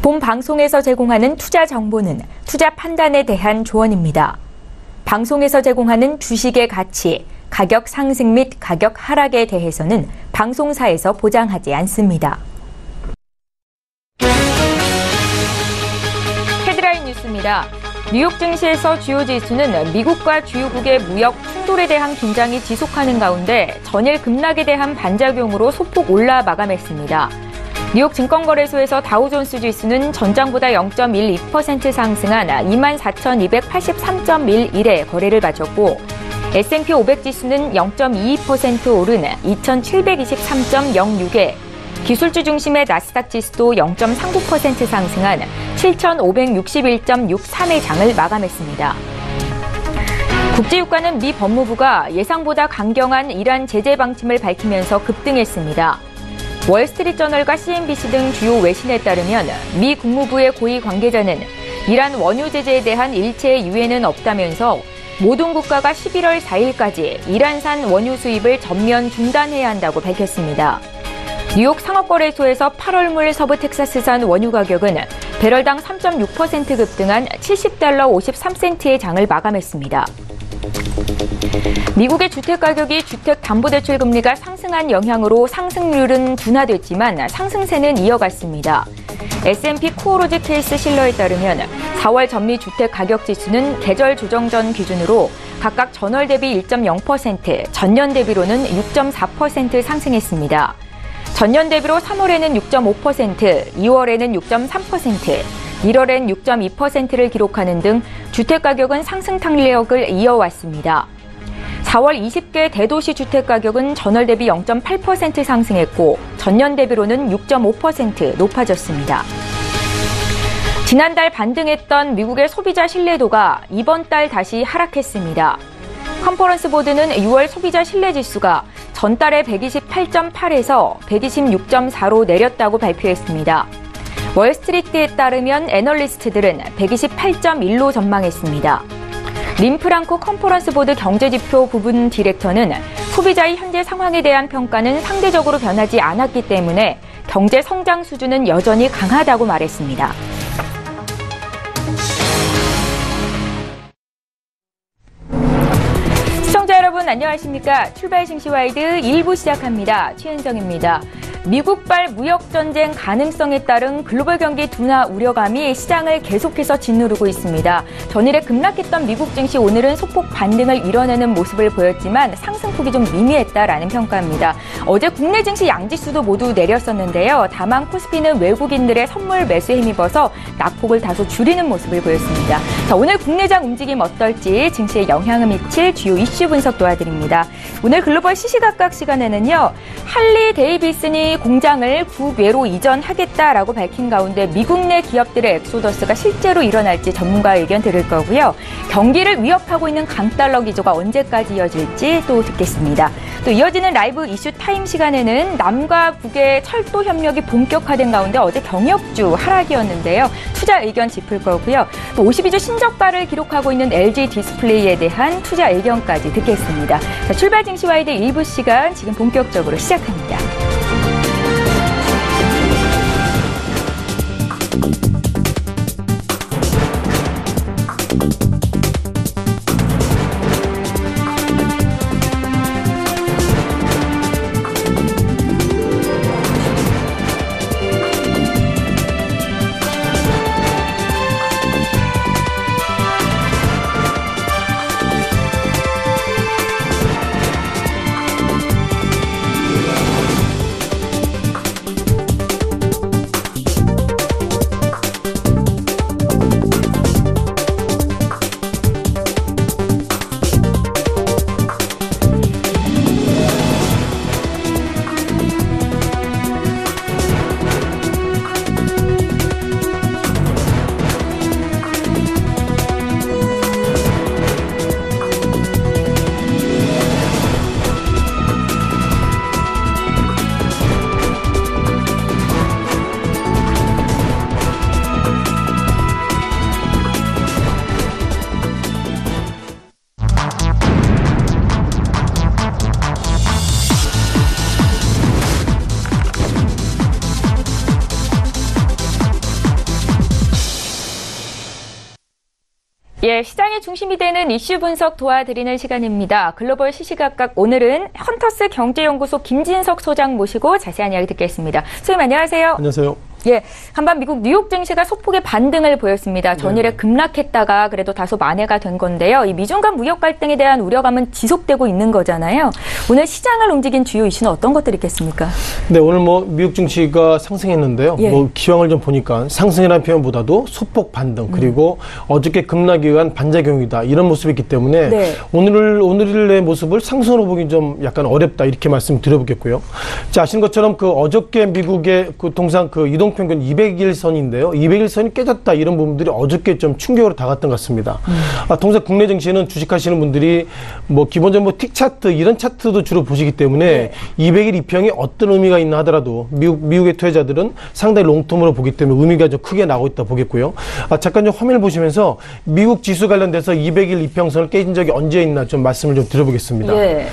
본 방송에서 제공하는 투자 정보는 투자 판단에 대한 조언입니다. 방송에서 제공하는 주식의 가치, 가격 상승 및 가격 하락에 대해서는 방송사에서 보장하지 않습니다. 헤드라인 뉴스입니다. 뉴욕 증시에서 주요 지수는 미국과 주요국의 무역 충돌에 대한 긴장이 지속하는 가운데 전일 급락에 대한 반작용으로 소폭 올라 마감했습니다. 뉴욕 증권거래소에서 다우존스 지수는 전장보다 0.12% 상승한 24,283.11에 거래를 마쳤고 S&P 500 지수는 0.22% 오른 2,723.06에 기술주 중심의 나스닥 지수도 0.39% 상승한 7,561.63의 장을 마감했습니다. 국제유가는 미 법무부가 예상보다 강경한 이란 제재 방침을 밝히면서 급등했습니다. 월스트리트저널과 CNBC 등 주요 외신에 따르면 미 국무부의 고위 관계자는 이란 원유 제재에 대한 일체의 유예는 없다면서 모든 국가가 11월 4일까지 이란산 원유 수입을 전면 중단해야 한다고 밝혔습니다. 뉴욕 상업거래소에서 8월물 서부 텍사스산 원유 가격은 배럴당 3.6% 급등한 $70 53센트의 장을 마감했습니다. 미국의 주택가격이 주택담보대출 금리가 상승한 영향으로 상승률은 둔화됐지만 상승세는 이어갔습니다. S&P 코어로즈 케이스 실러에 따르면 4월 전미 주택가격지수는 계절 조정 전 기준으로 각각 전월 대비 1.0%, 전년 대비로는 6.4% 상승했습니다. 전년 대비로 3월에는 6.5%, 2월에는 6.3%, 1월엔 6.2%를 기록하는 등 주택가격은 상승 탄력을 이어왔습니다. 4월 20개 대도시 주택가격은 전월 대비 0.8% 상승했고 전년 대비로는 6.5% 높아졌습니다. 지난달 반등했던 미국의 소비자 신뢰도가 이번 달 다시 하락했습니다. 컨퍼런스 보드는 6월 소비자 신뢰지수가 전달에 128.8에서 126.4로 내렸다고 발표했습니다. 월스트리트에 따르면 애널리스트들은 128.1로 전망했습니다. 림프랑코 컨퍼런스 보드 경제지표 부분 디렉터는 소비자의 현재 상황에 대한 평가는 상대적으로 변하지 않았기 때문에 경제 성장 수준은 여전히 강하다고 말했습니다. 시청자 여러분 안녕하십니까? 출발 증시와이드 1부 시작합니다. 최은정입니다. 미국발 무역전쟁 가능성에 따른 글로벌 경기 둔화 우려감이 시장을 계속해서 짓누르고 있습니다. 전일에 급락했던 미국 증시 오늘은 소폭 반등을 이뤄내는 모습을 보였지만 상승폭이 좀 미미했다라는 평가입니다. 어제 국내 증시 양지수도 모두 내렸었는데요. 다만 코스피는 외국인들의 선물 매수에 힘입어서 낙폭을 다소 줄이는 모습을 보였습니다. 자, 오늘 국내장 움직임 어떨지 증시에 영향을 미칠 주요 이슈 분석 도와드립니다. 오늘 글로벌 시시각각 시간에는요. 할리 데이비슨이 공장을 국외로 이전하겠다라고 밝힌 가운데 미국 내 기업들의 엑소더스가 실제로 일어날지 전문가 의견 들을 거고요. 경기를 위협하고 있는 강달러 기조가 언제까지 이어질지 또 듣겠습니다. 또 이어지는 라이브 이슈 타임 시간에는 남과 북의 철도 협력이 본격화된 가운데 어제 경력주 하락이었는데요. 투자 의견 짚을 거고요. 또 52주 신저가를 기록하고 있는 LG 디스플레이에 대한 투자 의견까지 듣겠습니다. 자, 출발 증시와이드 1부 시간 지금 본격적으로 시작합니다. 예, 시장의 중심이 되는 이슈 분석 도와드리는 시간입니다. 글로벌 시시각각 오늘은 헌터스 경제연구소 김진석 소장 모시고 자세한 이야기 듣겠습니다. 선생님 안녕하세요. 안녕하세요. 예, 한반 미국 뉴욕 증시가 소폭의 반등을 보였습니다. 전일에 급락했다가 그래도 다소 만회가 된 건데요. 이 미중 간 무역 갈등에 대한 우려감은 지속되고 있는 거잖아요. 오늘 시장을 움직인 주요 이슈는 어떤 것들이 있겠습니까? 네, 오늘 미국 증시가 상승했는데요. 예. 기황을 좀 보니까 상승이라는 표현보다도 소폭 반등, 그리고 어저께 급락에 의한 반작용이다, 이런 모습이 있기 때문에 네. 오늘의 모습을 상승으로 보기 좀 약간 어렵다, 이렇게 말씀드려보겠고요. 자, 아시는 것처럼 어저께 미국의 통상 이동평균 200일선인데요. 200일선이 깨졌다, 이런 부분들이 어저께 좀 충격으로 다가왔던 것 같습니다. 통상 국내 증시는 주식하시는 분들이 기본적으로 틱 차트, 이런 차트도 주로 보시기 때문에 200일 이평이 어떤 의미가 있나 하더라도 미국의 투자자들은 상당히 롱텀으로 보기 때문에 의미가 좀 크게 나오고 있다 보겠고요. 잠깐 좀 화면을 보시면서 미국 지수 관련돼서 200일 이평선을 깨진 적이 언제 있나 좀 말씀을 좀 드려보겠습니다. 예.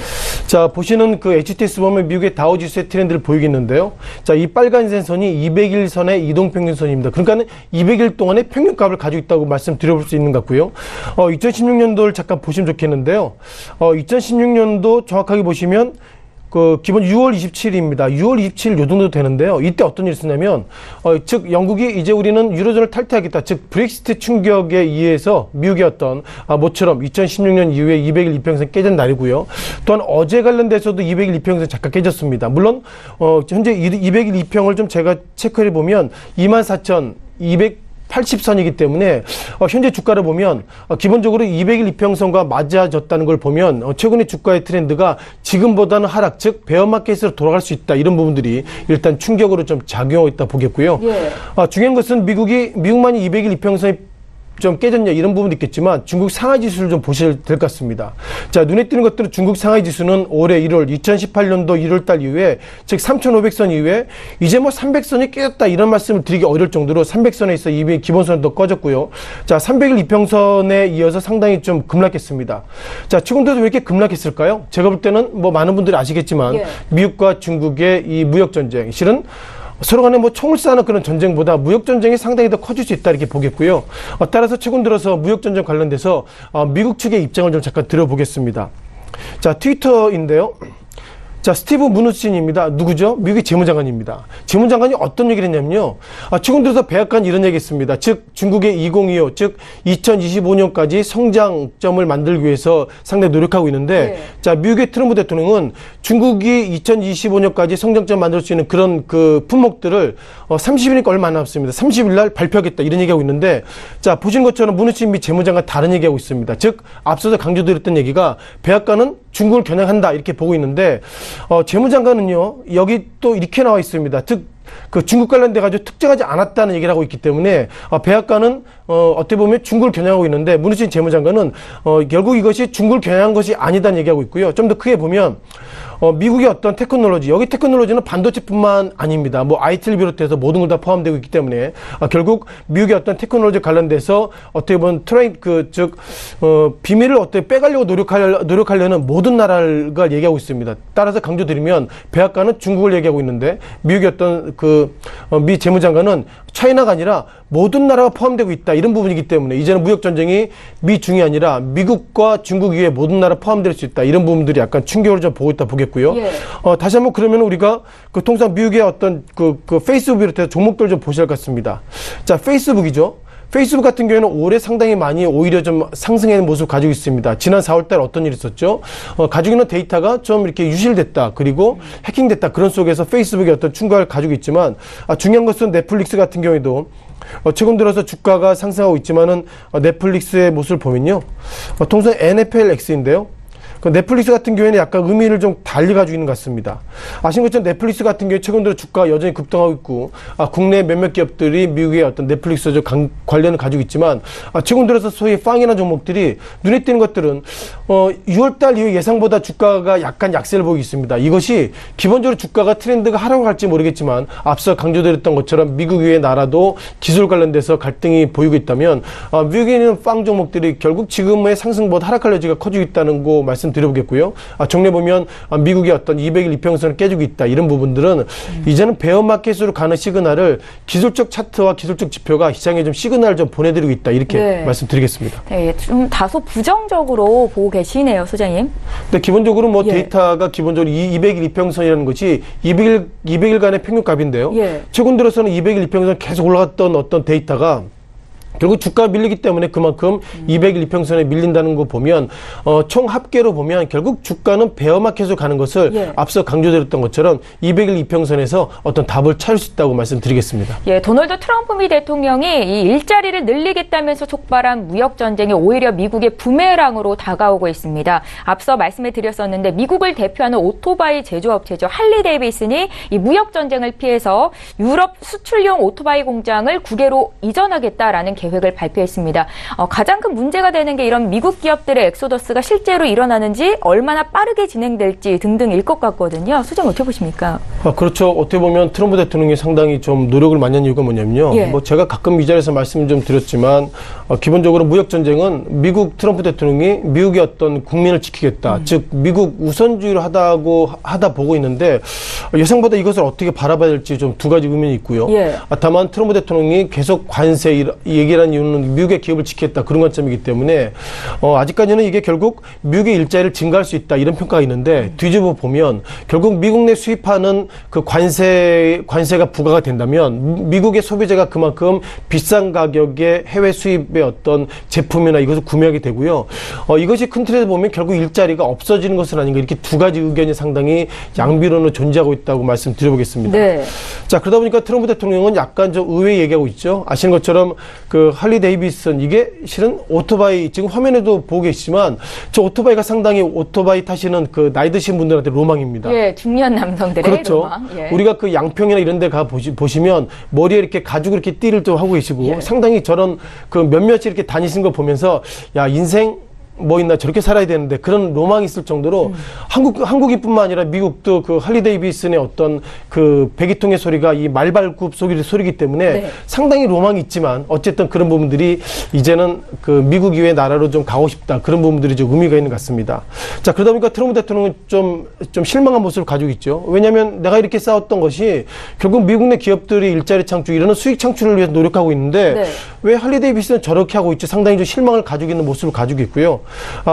자, 보시는 HTS 보면 미국의 다우 지수의 트렌드를 보이겠는데요. 자, 이 빨간색 선이 200일선의 이동평균선입니다. 그러니까 200일 동안의 평균값을 가지고 있다고 말씀드려볼 수 있는 것 같고요. 2016년도를 잠깐 보시면 좋겠는데요. 2016년도 정확하게 보시면 기본 6월 27일입니다. 6월 27일 요 정도 되는데요. 이때 어떤 일이 있었냐면, 즉, 영국이 이제 우리는 유로존을 탈퇴하겠다. 즉, 브렉시트 충격에 의해서 미국의 모처럼 2016년 이후에 200일 이평선 깨진 날이고요. 또한 어제 관련돼서도 200일 이평선 잠깐 깨졌습니다. 물론, 현재 200일 이평을 좀 제가 체크해 보면 24,280선이기 때문에 현재 주가를 보면 기본적으로 200일 이평선과 맞아졌다는 걸 보면 최근의 주가의 트렌드가 지금보다는 하락, 즉 베어마켓으로 돌아갈 수 있다, 이런 부분들이 일단 충격으로 좀 작용하고 있다 보겠고요. 예. 중요한 것은 미국만이 200일 이평선이 좀 깨졌냐, 이런 부분도 있겠지만 중국 상하이 지수를 좀 보셔야 될 것 같습니다. 자, 눈에 띄는 것들은 중국 상하이 지수는 올해 2018년도 1월달 이후에, 즉 3,500선 이후에 이제 300선이 깨졌다, 이런 말씀을 드리기 어려울 정도로 300선에 있어 200 기본선도 꺼졌고요. 자, 300일 이평선에 이어서 상당히 좀 급락했습니다. 자, 최근에도 왜 이렇게 급락했을까요? 제가 볼 때는 많은 분들이 아시겠지만 예. 미국과 중국의 이 무역 전쟁, 실은 서로 간에 총을 쏘는 그런 전쟁보다 무역 전쟁이 상당히 더 커질 수 있다, 이렇게 보겠고요. 따라서 최근 들어서 무역 전쟁 관련돼서 미국 측의 입장을 좀 잠깐 들어보겠습니다. 자, 트위터인데요. 자, 스티브 무누친입니다. 누구죠? 미국의 재무장관입니다. 재무장관이 어떤 얘기를 했냐면요. 최근 들어서 백악관 이런 얘기 했습니다. 즉, 중국의 2025, 즉, 2025년까지 성장점을 만들기 위해서 상당히 노력하고 있는데, 네. 자, 미국의 트럼프 대통령은 중국이 2025년까지 성장점 만들 수 있는 그런 품목들을 30일이니까 얼마 안 남았습니다. 30일 날 발표하겠다, 이런 얘기하고 있는데, 자, 보시는 것처럼 무누친 미 재무장관 다른 얘기하고 있습니다. 즉, 앞서서 강조드렸던 얘기가 백악관은 중국을 겨냥한다, 이렇게 보고 있는데, 재무장관은요, 여기 또 이렇게 나와 있습니다. 즉, 중국 관련돼 가지고 특정하지 않았다는 얘기를 하고 있기 때문에, 백악관은, 어떻게 보면 중국을 겨냥하고 있는데, 문희진 재무장관은, 결국 이것이 중국을 겨냥한 것이 아니다는 얘기하고 있고요. 좀 더 크게 보면, 미국의 어떤 테크놀로지, 여기 테크놀로지는 반도체뿐만 아닙니다. IT를 비롯해서 모든 걸 다 포함되고 있기 때문에, 결국 미국의 어떤 테크놀로지 관련돼서 어떻게 보면 비밀을 어떻게 빼가려고 노력하려는 모든 나라가 얘기하고 있습니다. 따라서 강조드리면, 백악관은 중국을 얘기하고 있는데, 미국의 어떤 미 재무장관은 차이나가 아니라 모든 나라가 포함되고 있다, 이런 부분이기 때문에 이제는 무역전쟁이 미중이 아니라 미국과 중국 이외에 모든 나라 포함될 수 있다, 이런 부분들이 약간 충격을 좀 보고 있다 보겠고요. 예. 다시 한번 그러면 우리가 통상 미국의 어떤 페이스북 비롯해서 종목들 좀 보셔야 할 것 같습니다. 자, 페이스북이죠. 페이스북 같은 경우에는 올해 상당히 많이 오히려 좀 상승하는 모습을 가지고 있습니다. 지난 4월달 어떤 일이 있었죠? 가지고 있는 데이터가 좀 이렇게 유실됐다, 그리고 해킹됐다, 그런 속에서 페이스북이 어떤 충격을 가지고 있지만, 중요한 것은 넷플릭스 같은 경우에도 최근 들어서 주가가 상승하고 있지만은 넷플릭스의 모습을 보면요, 통상 NFLX인데요. 넷플릭스 같은 경우에는 약간 의미를 좀 달리 가지고 있는 것 같습니다. 아시는 것처럼 넷플릭스 같은 경우에 최근 들어 주가가 여전히 급등하고 있고, 국내 몇몇 기업들이 미국의 어떤 넷플릭스와 관련을 가지고 있지만, 최근 들어서 소위 팡이나 종목들이 눈에 띄는 것들은 6월달 이후 예상보다 주가가 약간 약세를 보이고 있습니다. 이것이 기본적으로 주가가 트렌드가 하락을 갈지 모르겠지만, 앞서 강조드렸던 것처럼 미국 외의 나라도 기술 관련돼서 갈등이 보이고 있다면, 미국에 있는 팡 종목들이 결국 지금의 상승보다 하락할 여지가 커지고 있다는 거 말씀 말씀드려보겠고요. 종래 보면 미국의 어떤 200일 이평선을 깨지고 있다 이런 부분들은 이제는 베어마켓으로 가는 시그널을 기술적 차트와 기술적 지표가 시장에 좀 시그널을 좀 보내드리고 있다 이렇게 네. 말씀드리겠습니다. 네, 좀 다소 부정적으로 보고 계시네요, 소장님. 근데 기본적으로 뭐 예. 데이터가 기본적으로 200일 이평선이라는 것이 200일간의 평균값인데요. 예. 최근 들어서는 200일 이평선 계속 올라갔던 어떤 데이터가 결국 주가가 밀리기 때문에 그만큼 200일 이평선에 밀린다는 거 보면 총 합계로 보면 결국 주가는 베어마켓으로 가는 것을 예. 앞서 강조드렸던 것처럼 200일 이평선에서 어떤 답을 찾을 수 있다고 말씀드리겠습니다. 예, 도널드 트럼프 미 대통령이 이 일자리를 늘리겠다면서 촉발한 무역 전쟁이 오히려 미국의 부메랑으로 다가오고 있습니다. 앞서 말씀해 드렸었는데 미국을 대표하는 오토바이 제조업체죠. 할리 데이비슨이 이 무역 전쟁을 피해서 유럽 수출용 오토바이 공장을 국외로 이전하겠다라는 계획을 발표했습니다. 가장 큰 문제가 되는 게 이런 미국 기업들의 엑소더스가 실제로 일어나는지 얼마나 빠르게 진행될지 등등일 것 같거든요. 소장 어떻게 보십니까? 그렇죠. 어떻게 보면 트럼프 대통령이 상당히 좀 노력을 많이 한 이유가 뭐냐면요. 예. 뭐 제가 가끔 이 자리에서 말씀 좀 드렸지만 기본적으로 무역 전쟁은 미국 트럼프 대통령이 미국의 어떤 국민을 지키겠다. 즉 미국 우선주의를 하다 보고 있는데 예상보다 이것을 어떻게 바라봐야 될지 좀 두 가지 의문이 있고요. 예. 다만 트럼프 대통령이 계속 관세 얘기라는 이유는 미국의 기업을 지키겠다 그런 관점이기 때문에 아직까지는 이게 결국 미국의 일자리를 증가할 수 있다 이런 평가가 있는데 뒤집어 보면 결국 미국 내 수입하는 그 관세가 부과가 된다면 미국의 소비자가 그만큼 비싼 가격의 해외 수입의 어떤 제품이나 이것을 구매하게 되고요. 이것이 큰 틀에서 보면 결국 일자리가 없어지는 것은 아닌가 이렇게 두 가지 의견이 상당히 양비론으로 존재하고 있다고 말씀드려보겠습니다. 네. 자, 그러다 보니까 트럼프 대통령은 약간 좀 의외의 얘기하고 있죠. 아시는 것처럼 그 할리 데이비슨 이게 실은 오토바이 지금 화면에도 보고 계시지만 저 오토바이가 상당히 오토바이 타시는 그 나이 드신 분들한테 로망입니다. 예, 중년 남성들의 그렇죠. 로망. 예. 우리가 그 양평이나 이런 데 가 보시면 머리에 이렇게 가죽 이렇게 띠를 또 하고 계시고 예. 상당히 저런 그 몇몇이 이렇게 다니시는 거 보면서 야, 인생 뭐 있나 저렇게 살아야 되는데 그런 로망이 있을 정도로 한국인뿐만 아니라 미국도 그 할리 데이비슨의 어떤 그 배기통의 소리가 이 말발굽 소리기 때문에 네. 상당히 로망이 있지만 어쨌든 그런 부분들이 이제는 그 미국 이외의 나라로 좀 가고 싶다 그런 부분들이 좀 의미가 있는 것 같습니다. 자, 그러다 보니까 트럼프 대통령은 좀 실망한 모습을 가지고 있죠. 왜냐하면 내가 이렇게 싸웠던 것이 결국 미국 내 기업들이 일자리 창출 이런 수익 창출을 위해서 노력하고 있는데 네. 왜 할리 데이비슨은 저렇게 하고 있지 상당히 좀 실망을 가지고 있는 모습을 가지고 있고요.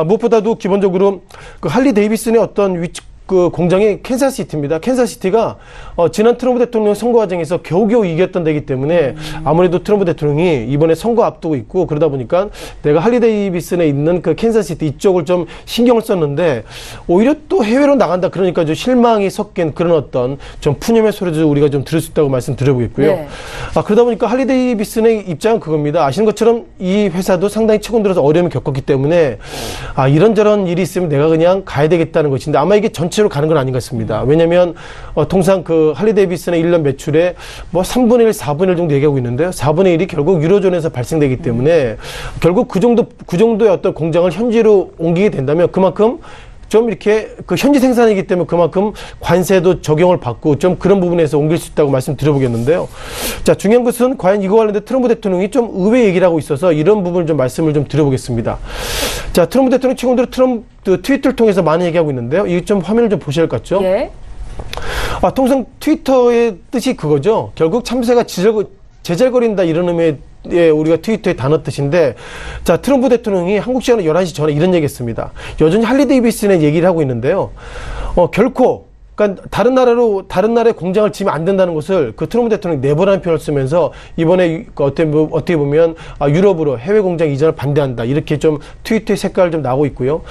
무엇보다도 기본적으로 그 할리 데이비슨의 어떤 그 공장이 캔사스시티입니다. 캔사스시티가 지난 트럼프 대통령 선거 과정에서 겨우겨우 이겼던 데이기 때문에 아무래도 트럼프 대통령이 이번에 선거 앞두고 있고 그러다 보니까 내가 할리 데이비슨에 있는 그 캔사스시티 이쪽을 좀 신경을 썼는데 오히려 또 해외로 나간다 그러니까 좀 실망이 섞인 그런 어떤 좀 푸념의 소리도 우리가 좀 들을 수 있다고 말씀드려보겠고요. 네. 그러다 보니까 할리 데이비슨의 입장은 그겁니다. 아시는 것처럼 이 회사도 상당히 최근 들어서 어려움을 겪었기 때문에 이런저런 일이 있으면 내가 그냥 가야 되겠다는 것인데 아마 이게 전체로 가는 건 아닌 것 같습니다. 왜냐하면 통상 그 할리 데이비슨의 1년 매출에 뭐 3분의 1, 4분의 1 정도 얘기하고 있는데요. 4분의 1이 결국 유로존에서 발생되기 때문에 결국 그 정도의 어떤 공장을 현지로 옮기게 된다면 그만큼 좀 이렇게 그 현지 생산이기 때문에 그만큼 관세도 적용을 받고 좀 그런 부분에서 옮길 수 있다고 말씀드려보겠는데요. 자, 중요한 것은 과연 이거 관련된 트럼프 대통령이 좀 의외 얘기를 하고 있어서 이런 부분을 좀 말씀을 좀 드려보겠습니다. 자, 트럼프 대통령 최근으로 트위터를 통해서 많이 얘기하고 있는데요. 이 좀 화면을 좀 보실 것 같죠? 예. 통상 트위터의 뜻이 그거죠. 결국 참새가 제잘거린다 이런 의미의 우리가 트위터의 단어 뜻인데, 자, 트럼프 대통령이 한국 시간으로 11시 전에 이런 얘기 했습니다. 여전히 할리 데이비슨의 얘기를 하고 있는데요. 결코, 그러니까 다른 나라에 공장을 지으면 안 된다는 것을 그 트럼프 대통령이 네버라는 표현을 쓰면서 이번에 어떻게 보면 유럽으로 해외 공장 이전을 반대한다. 이렇게 좀 트위터의 색깔을 좀 나오고 있고요.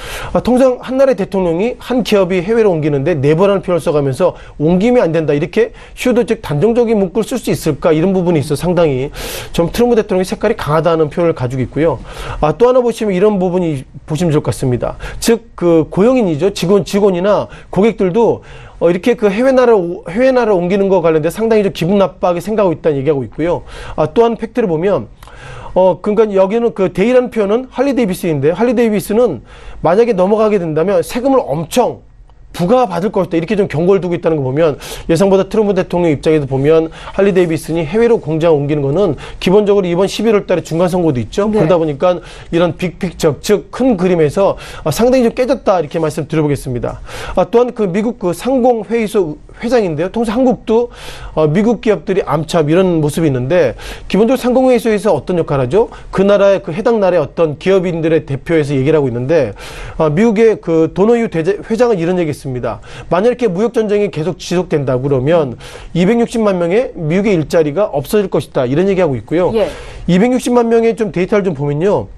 통상 한 나라의 대통령이 한 기업이 해외로 옮기는데 네버라는 표현을 써가면서 옮기면 안 된다. 이렇게 슈도 즉 단정적인 문구를 쓸 수 있을까? 이런 부분이 있어 상당히 좀 트럼프 대통령의 색깔이 강하다는 표현을 가지고 있고요. 또 하나 보시면 이런 부분이 보시면 좋을 것 같습니다. 즉, 그 고용인이죠. 직원이나 고객들도 이렇게 그 해외 나라를 옮기는 거 관련돼 상당히 좀 기분 나빠하게 생각하고 있다는 얘기하고 있고요. 또한 팩트를 보면, 그러니까 여기는 그 데이라는 표현은 할리 데이비슨인데, 할리 데이비슨은 만약에 넘어가게 된다면 세금을 엄청 부과받을 것이다. 이렇게 좀 경고를 두고 있다는 거 보면 예상보다 트럼프 대통령 입장에서 보면 할리 데이비슨이 해외로 공장 옮기는 거는 기본적으로 이번 11월 달에 중간 선거도 있죠. 네. 그러다 보니까 이런 빅픽처, 즉 큰 그림에서 상당히 좀 깨졌다 이렇게 말씀드려보겠습니다. 또한 그 미국 그 상공회의소 회장인데요. 통상 한국도 미국 기업들이 암참 이런 모습이 있는데 기본적으로 상공회의소에서 어떤 역할을 하죠? 그 나라의 그 해당 나라의 어떤 기업인들의 대표에서 얘기를 하고 있는데 미국의 그 도노유 회장은 이런 얘기했습니다. 만약 이렇게 무역 전쟁이 계속 지속된다 그러면 260만 명의 미국의 일자리가 없어질 것이다 이런 얘기하고 있고요. 예. 260만 명의 좀 데이터를 좀 보면요.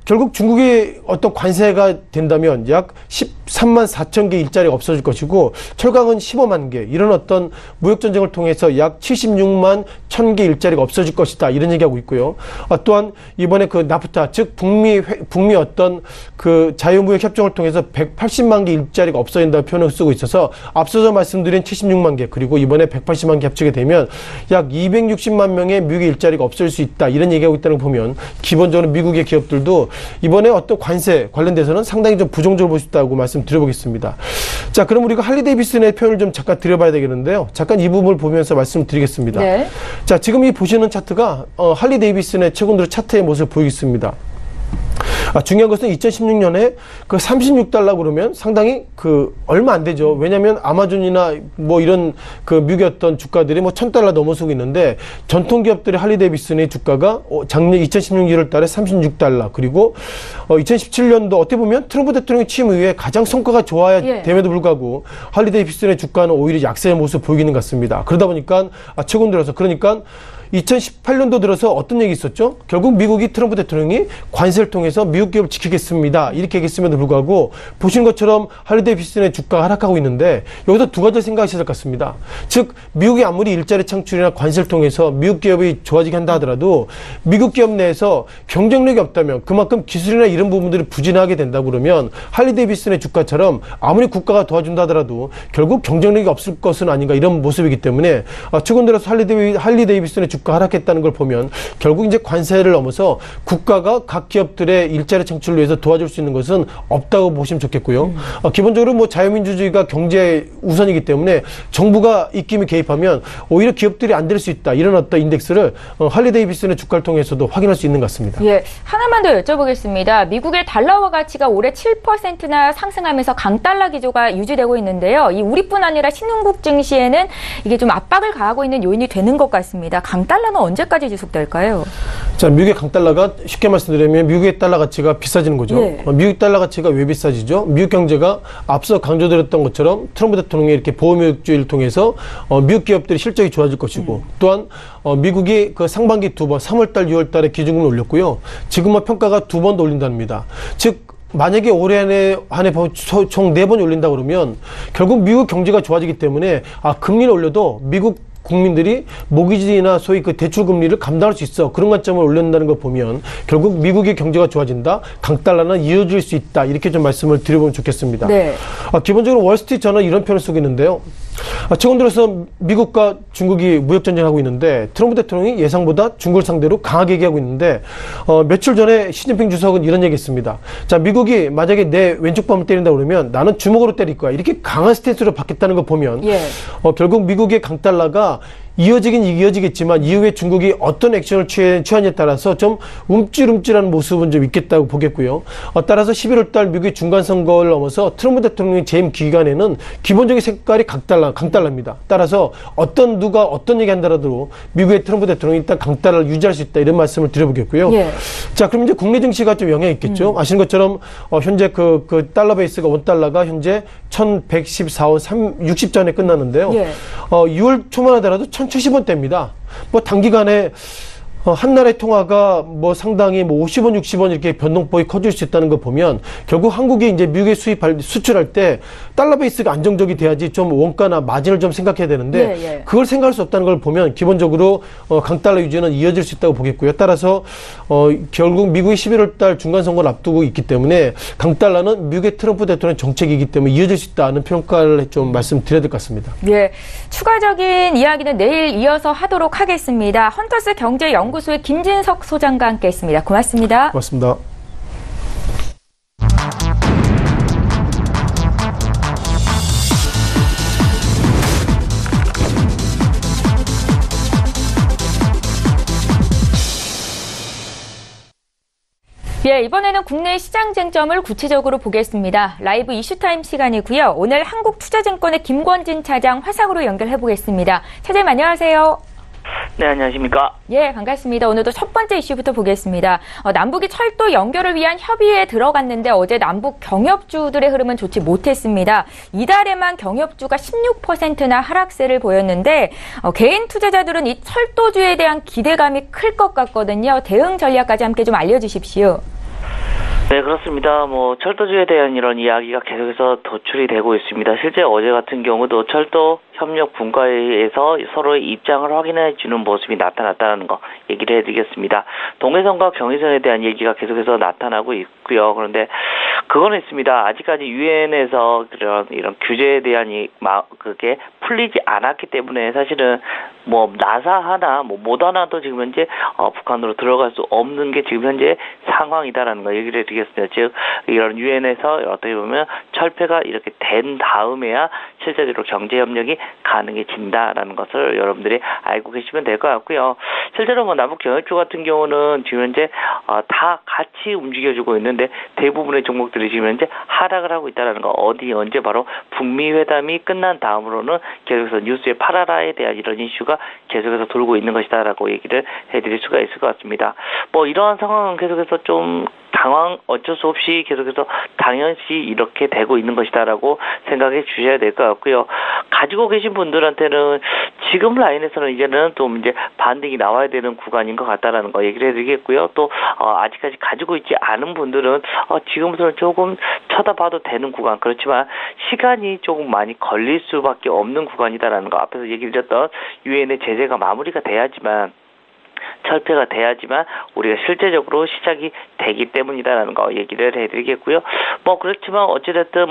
결국 중국의 어떤 관세가 된다면 약 13만 4천 개 일자리가 없어질 것이고 철강은 15만 개 이런 어떤 무역전쟁을 통해서 약 76만 1천 개 일자리가 없어질 것이다 이런 얘기하고 있고요. 또한 이번에 그 나프타 즉 북미 어떤 그 자유무역 협정을 통해서 180만 개 일자리가 없어진다는 표현을 쓰고 있어서 앞서서 말씀드린 76만 개 그리고 이번에 180만 개 합치게 되면 약 260만 명의 미국의 일자리가 없어질 수 있다 이런 얘기하고 있다는 걸 보면 기본적으로 미국의 기업들도 이번에 어떤 관세 관련돼서는 상당히 좀 부정적으로 볼 수 있다고 말씀드려보겠습니다. 자, 그럼 우리가 할리 데이비슨의 표현을 좀 잠깐 드려봐야 되겠는데요. 잠깐 이 부분을 보면서 말씀드리겠습니다. 네. 자, 지금 이 보시는 차트가 할리 데이비슨의 최근 들어 차트의 모습을 보이겠습니다. 중요한 것은 2016년에 그 36달러 그러면 상당히 그 얼마 안 되죠. 왜냐하면 아마존이나 뭐 이런 그 미국의 어떤 주가들이 뭐 1000달러 넘어서고 있는데 전통 기업들의 할리 데이비슨의 주가가 작년 2016년 1월 달에 36달러 그리고 2017년도 어떻게 보면 트럼프 대통령의 취임 이후에 가장 성과가 좋아야 됨에도 불구하고 할리 데이비슨의 주가는 오히려 약세의 모습을 보이는 것 같습니다. 그러다 보니까 최근 들어서 그러니까 2018년도 들어서 어떤 얘기 있었죠? 결국 미국이 트럼프 대통령이 관세를 통해서 미국 기업을 지키겠습니다. 이렇게 얘기했음에도 불구하고 보신 것처럼 할리 데이비슨의 주가가 하락하고 있는데 여기서 두 가지 생각하셔야 될 것 같습니다. 즉 미국이 아무리 일자리 창출이나 관세를 통해서 미국 기업이 좋아지게 한다 하더라도 미국 기업 내에서 경쟁력이 없다면 그만큼 기술이나 이런 부분들이 부진하게 된다 그러면 할리 데이비슨의 주가처럼 아무리 국가가 도와준다 하더라도 결국 경쟁력이 없을 것은 아닌가 이런 모습이기 때문에 최근 들어서 할리 데이비슨의 주가 하락했다는 걸 보면 결국 이제 관세를 넘어서 국가가 각 기업들의 일자리 창출을 위해서 도와줄 수 있는 것은 없다고 보시면 좋겠고요. 기본적으로 뭐 자유민주주의가 경제 우선이기 때문에 정부가 입김이 개입하면 오히려 기업들이 안 될 수 있다. 이런 어떤 인덱스를 할리 데이비슨의 주가를 통해서도 확인할 수 있는 것 같습니다. 예, 하나만 더 여쭤보겠습니다. 미국의 달러화 가치가 올해 7%나 상승하면서 강달러 기조가 유지되고 있는데요. 이 우리뿐 아니라 신흥국 증시에는 이게 좀 압박을 가하고 있는 요인이 되는 것 같습니다. 강달러는 언제까지 지속될까요? 자, 미국의 강달러가 쉽게 말씀드리면 미국의 달러 가치가 비싸지는 거죠. 네. 미국 달러 가치가 왜 비싸지죠? 미국 경제가 앞서 강조드렸던 것처럼 트럼프 대통령의 이렇게 보호무역주의를 통해서 미국 기업들의 실적이 좋아질 것이고 또한 미국이 그 상반기 두 번 3월달, 6월달에 기준금을 올렸고요. 지금은 평가가 두 번 더 올린답니다. 즉 만약에 올해 한해 총 4번 올린다 그러면 결국 미국 경제가 좋아지기 때문에 금리를 올려도 미국 국민들이 모기지나 소위 그 대출 금리를 감당할 수 있어. 그런 관점을 올린다는 걸 보면 결국 미국의 경제가 좋아진다. 강달러는 이어질 수 있다. 이렇게 좀 말씀을 드려보면 좋겠습니다. 네. 기본적으로 월스트리트 저는 이런 표현을 쓰고 있는데요. 최근 들어서 미국과 중국이 무역 전쟁하고 있는데 트럼프 대통령이 예상보다 중국을 상대로 강하게 얘기하고 있는데 며칠 전에 시진핑 주석은 이런 얘기했습니다. 자, 미국이 만약에 내 왼쪽 뺨을 때린다 그러면 나는 주먹으로 때릴 거야. 이렇게 강한 스탠스로 바뀌었다는 걸 보면 결국 미국의 강달러가 이어지긴 이어지겠지만 이후에 중국이 어떤 액션을 취하느냐에 따라서 좀 움찔움찔한 모습은 좀 있겠다고 보겠고요. 따라서 11월 달 미국의 중간선거를 넘어서 트럼프 대통령의 재임 기간에는 기본적인 색깔이 강달러입니다. 따라서 누가 어떤 얘기 한다라도 미국의 트럼프 대통령이 일단 강달러를 유지할 수 있다 이런 말씀을 드려보겠고요. 예. 자, 그럼 이제 국내 증시가 좀 영향이 있겠죠. 아시는 것처럼 현재 그 달러 베이스가 원달러가 현재 1114원 60전에 끝났는데요. 예. 6월 초만 하더라도 1070원대입니다. 뭐 단기간에 한 나라의 통화가 뭐 상당히 뭐 50원, 60원 이렇게 변동폭이 커질 수 있다는 걸 보면 결국 한국이 이제 미국에 수출할 때 달러 베이스가 안정적이 돼야지 좀 원가나 마진을 좀 생각해야 되는데 그걸 생각할 수 없다는 걸 보면 기본적으로 강달러 유지는 이어질 수 있다고 보겠고요. 따라서 결국 미국이 11월 달 중간 선거를 앞두고 있기 때문에 강달러는 미국의 트럼프 대통령 정책이기 때문에 이어질 수 있다는 평가를 좀 말씀드려야 될 것 같습니다. 예, 추가적인 이야기는 내일 이어서 하도록 하겠습니다. 헌터스 경제연구소의 김진석 소장과 함께했습니다. 고맙습니다. 고맙습니다. 예, 이번에는 국내 시장 쟁점을 구체적으로 보겠습니다. 라이브 이슈타임 시간이고요. 오늘 한국투자증권의 김권진 차장 화상으로 연결해 보겠습니다. 차장님 안녕하세요. 네, 안녕하십니까. 예, 반갑습니다. 오늘도 첫 번째 이슈부터 보겠습니다. 남북이 철도 연결을 위한 협의에 들어갔는데 어제 남북 경협주들의 흐름은 좋지 못했습니다. 이달에만 경협주가 16%나 하락세를 보였는데 개인 투자자들은 이 철도주에 대한 기대감이 클 것 같거든요. 대응 전략까지 함께 좀 알려주십시오. 네, 그렇습니다. 철도주에 대한 이런 이야기가 계속해서 도출이 되고 있습니다. 실제 어제 같은 경우도 철도 협력 분과회의에서 서로의 입장을 확인해 주는 모습이 나타났다는 거 얘기를 해드리겠습니다. 동해선과 경의선에 대한 얘기가 계속해서 나타나고 있고요. 그런데 그거는 있습니다. 아직까지 유엔에서 이런 규제에 대한 그게 풀리지 않았기 때문에 사실은 나사 하나, 못 하나도 지금 현재 북한으로 들어갈 수 없는 게 지금 현재 상황이다라는 거 얘기를 해드리겠습니다. 즉 이런 유엔에서 어떻게 보면 철폐가 이렇게 된 다음에야 실제적으로 경제 협력이 가능해진다라는 것을 여러분들이 알고 계시면 될 것 같고요. 실제로 남북 경협주 같은 경우는 지금 현재 다 같이 움직여주고 있는데 대부분의 종목들이 지금 현재 하락을 하고 있다는 거 언제 바로 북미 회담이 끝난 다음으로는 계속해서 뉴스에 팔아라에 대한 이런 이슈가 계속해서 돌고 있는 것이다라고 얘기를 해드릴 수가 있을 것 같습니다. 이러한 상황은 계속해서 좀 어쩔 수 없이 계속해서 당연시 이렇게 되고 있는 것이다라고 생각해 주셔야 될 것 같고요. 가지고 계신 분들한테는 지금 라인에서는 이제는 좀 이제 반등이 나와야 되는 구간인 것 같다라는 거 얘기를 해드리겠고요. 또 아직까지 가지고 있지 않은 분들은 지금부터는 조금 쳐다봐도 되는 구간, 그렇지만 시간이 조금 많이 걸릴 수밖에 없는 구간이다라는 거, 앞에서 얘기를 드렸던 유엔의 제재가 마무리가 돼야지만, 철폐가 돼야지만 우리가 실제적으로 시작이 되기 때문이다라는 거 얘기를 해드리겠고요. 그렇지만 어찌됐든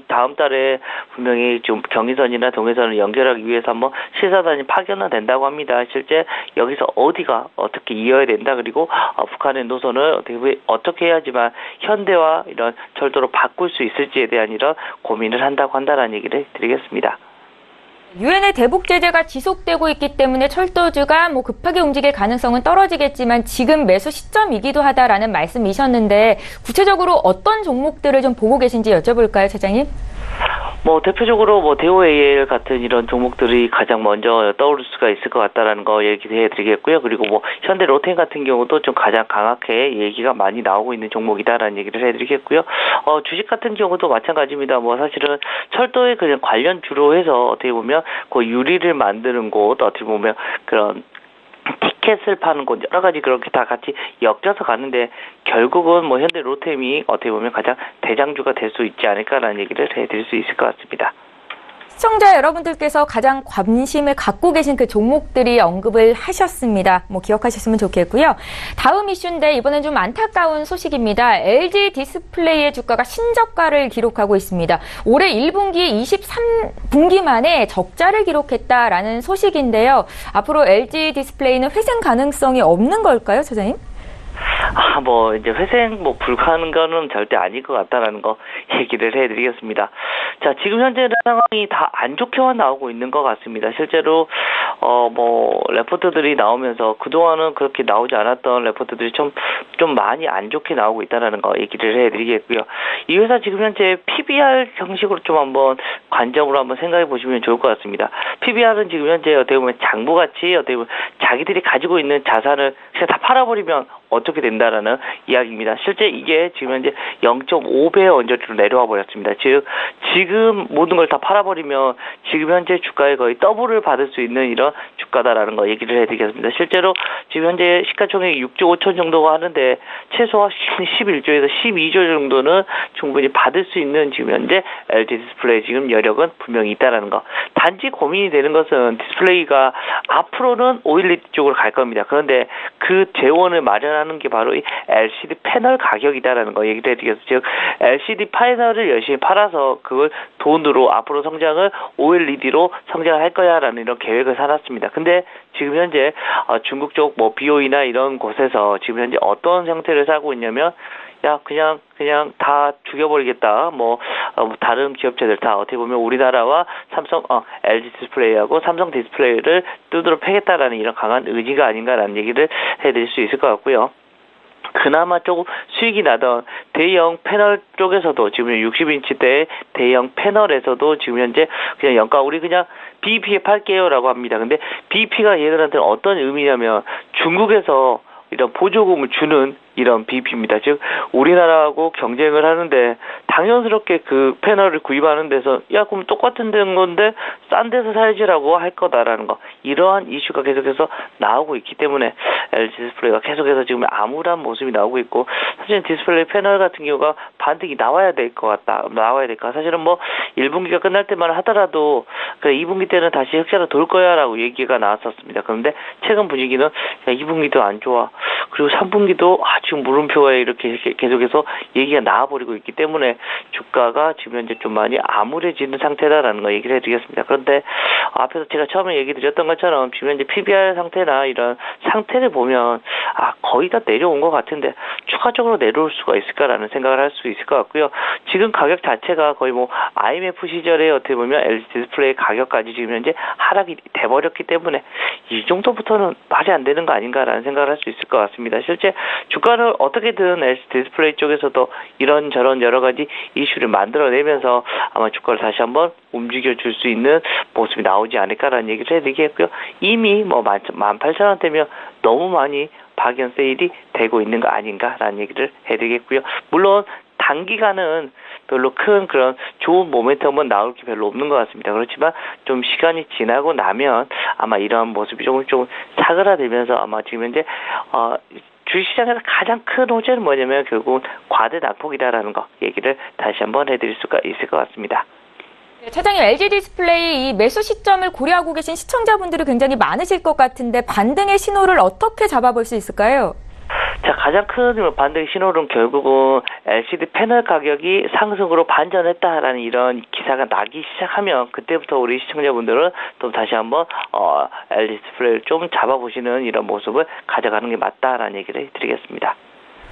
다음 달에 분명히 좀 경의선이나 동해선을 연결하기 위해서 한번 시사단이 파견은 된다고 합니다. 실제 여기서 어디가 어떻게 이어야 된다, 그리고 북한의 노선을 어떻게 해야지만 현대화 이런 철도로 바꿀 수 있을지에 대한 이런 고민을 한다고 한다라는 얘기를 드리겠습니다. 유엔의 대북 제재가 지속되고 있기 때문에 철도주가 급하게 움직일 가능성은 떨어지겠지만 지금 매수 시점이기도 하다라는 말씀이셨는데 구체적으로 어떤 종목들을 좀 보고 계신지 여쭤볼까요, 차장님? 대표적으로 대우AL 같은 이런 종목들이 가장 먼저 떠오를 수가 있을 것 같다라는 거 얘기해 드리겠고요. 그리고 현대 로템 같은 경우도 좀 가장 강하게 얘기가 많이 나오고 있는 종목이다라는 얘기를 해 드리겠고요. 주식 같은 경우도 마찬가지입니다. 사실은 철도에 그냥 관련주로 해서 어떻게 보면 그 유리를 만드는 곳, 어떻게 보면 그런 티켓을 파는 곳, 여러 가지 그렇게 다 같이 엮여서 가는데 결국은 현대 로템이 어떻게 보면 가장 대장주가 될 수 있지 않을까라는 얘기를 해드릴 수 있을 것 같습니다. 시청자 여러분들께서 가장 관심을 갖고 계신 그 종목들이 언급을 하셨습니다. 기억하셨으면 좋겠고요. 다음 이슈인데 이번엔 좀 안타까운 소식입니다. LG 디스플레이의 주가가 신저가를 기록하고 있습니다. 올해 1분기 23분기 만에 적자를 기록했다라는 소식인데요. 앞으로 LG 디스플레이는 회생 가능성이 없는 걸까요, 차장님? 이제 회생 불가능한 거는 절대 아닐 것 같다라는 거 얘기를 해드리겠습니다. 자, 지금 현재 상황이 다 안 좋게만 나오고 있는 것 같습니다. 실제로 레포트들이 나오면서 그동안은 그렇게 나오지 않았던 레포트들이 좀 많이 안 좋게 나오고 있다라는 거 얘기를 해드리겠고요. 이 회사 지금 현재 PBR 형식으로 좀 한번 관점으로 한번 생각해 보시면 좋을 것 같습니다. PBR은 지금 현재 어떻게 보면 장부같이 어떻게 보면 자기들이 가지고 있는 자산을 그냥 다 팔아버리면 어떻게 된다라는 이야기입니다. 실제 이게 지금 현재 0.5배의 언저리로 내려와 버렸습니다. 즉 지금 모든 걸 다 팔아버리면 지금 현재 주가에 거의 더블을 받을 수 있는 이런 주가다라는 거 얘기를 해드리겠습니다. 실제로 지금 현재 시가총액이 6조 5천 정도가 하는데 최소한 11조에서 12조 정도는 충분히 받을 수 있는 지금 현재 LG 디스플레이 지금 여력은 분명히 있다라는 거. 단지 고민이 되는 것은 디스플레이가 앞으로는 OLED 쪽으로 갈 겁니다. 그런데 그 재원을 마련하는 게 바로 이 LCD 패널 가격이다라는 거 얘기를 해드리겠습니다. 즉 LCD 패널을 열심히 팔아서 그걸 돈으로 앞으로 성장을 OLED로 성장할 거야라는 이런 계획을 사놨습니다. 근데 지금 현재 중국 쪽 BOE나 이런 곳에서 지금 현재 어떤 형태를 사고 있냐면 그냥 다 죽여버리겠다. 다른 기업체들 다 어떻게 보면 우리나라와 삼성, LG 디스플레이하고 삼성 디스플레이를 두드러 패겠다라는 이런 강한 의지가 아닌가라는 얘기를 해드릴 수 있을 것 같고요. 그나마 조금 수익이 나던 대형 패널 쪽에서도 지금 60인치대 대형 패널에서도 지금 현재 그냥 연가 우리 그냥 BEP에 팔게요라고 합니다. 근데 BEP가 얘들한테는 어떤 의미냐면 중국에서 이런 보조금을 주는 이런 BEP입니다. 즉 우리나라하고 경쟁을 하는데 당연스럽게 그 패널을 구입하는 데서 야 그럼 똑같은 데인 건데 싼 데서 사야지라고 할 거다라는 거 이러한 이슈가 계속해서 나오고 있기 때문에 LG 디스플레이가 계속해서 지금 암울한 모습이 나오고 있고 사실 디스플레이 패널 같은 경우가 반등이 나와야 될 것 같다. 나와야 될까? 사실은 뭐 1분기가 끝날 때만 하더라도 그래 2분기 때는 다시 흑자로 돌 거야라고 얘기가 나왔었습니다. 그런데 최근 분위기는 야 2분기도 안 좋아. 그리고 3분기도 지금 물음표에 이렇게 계속해서 얘기가 나와버리고 있기 때문에 주가가 지금 현재 좀 많이 암울해지는 상태다라는 거 얘기를 해드리겠습니다. 그런데 앞에서 제가 처음에 얘기 드렸던 것처럼 지금 현재 PBR 상태나 이런 상태를 보면 거의 다 내려온 것 같은데 추가적으로 내려올 수가 있을까라는 생각을 할 수 있을 것 같고요. 지금 가격 자체가 거의 뭐 IMF 시절에 어떻게 보면 LG 디스플레이 가격까지 지금 현재 하락이 돼버렸기 때문에 이 정도부터는 말이 안 되는 거 아닌가라는 생각을 할 수 있을 것 같습니다. 실제 주가를 어떻게든 LG 디스플레이 쪽에서도 이런저런 여러 가지 이슈를 만들어내면서 아마 주가를 다시 한번 움직여줄 수 있는 모습이 나오지 않을까라는 얘기를 해드리겠고요. 이미 뭐 18,000원대면 너무 많이 박연 세일이 되고 있는 거 아닌가라는 얘기를 해드리겠고요. 물론 단기간은 별로 큰 그런 좋은 모멘텀은 나올 게 별로 없는 것 같습니다. 그렇지만 좀 시간이 지나고 나면 아마 이러한 모습이 조금 사그라들면서 아마 지금 현재 주식시장에서 가장 큰 호재는 뭐냐면 결국은 과대 낙폭이다라는 거 얘기를 다시 한번 해드릴 수가 있을 것 같습니다. 차장님, LG 디스플레이 이 매수 시점을 고려하고 계신 시청자분들이 굉장히 많으실 것 같은데 반등의 신호를 어떻게 잡아볼 수 있을까요? 자, 가장 큰 반등의 신호는 결국은 LCD 패널 가격이 상승으로 반전했다라는 이런 기사가 나기 시작하면 그때부터 우리 시청자분들은 또 다시 한번 LG 디스플레이를 좀 잡아보시는 이런 모습을 가져가는 게 맞다라는 얘기를 드리겠습니다.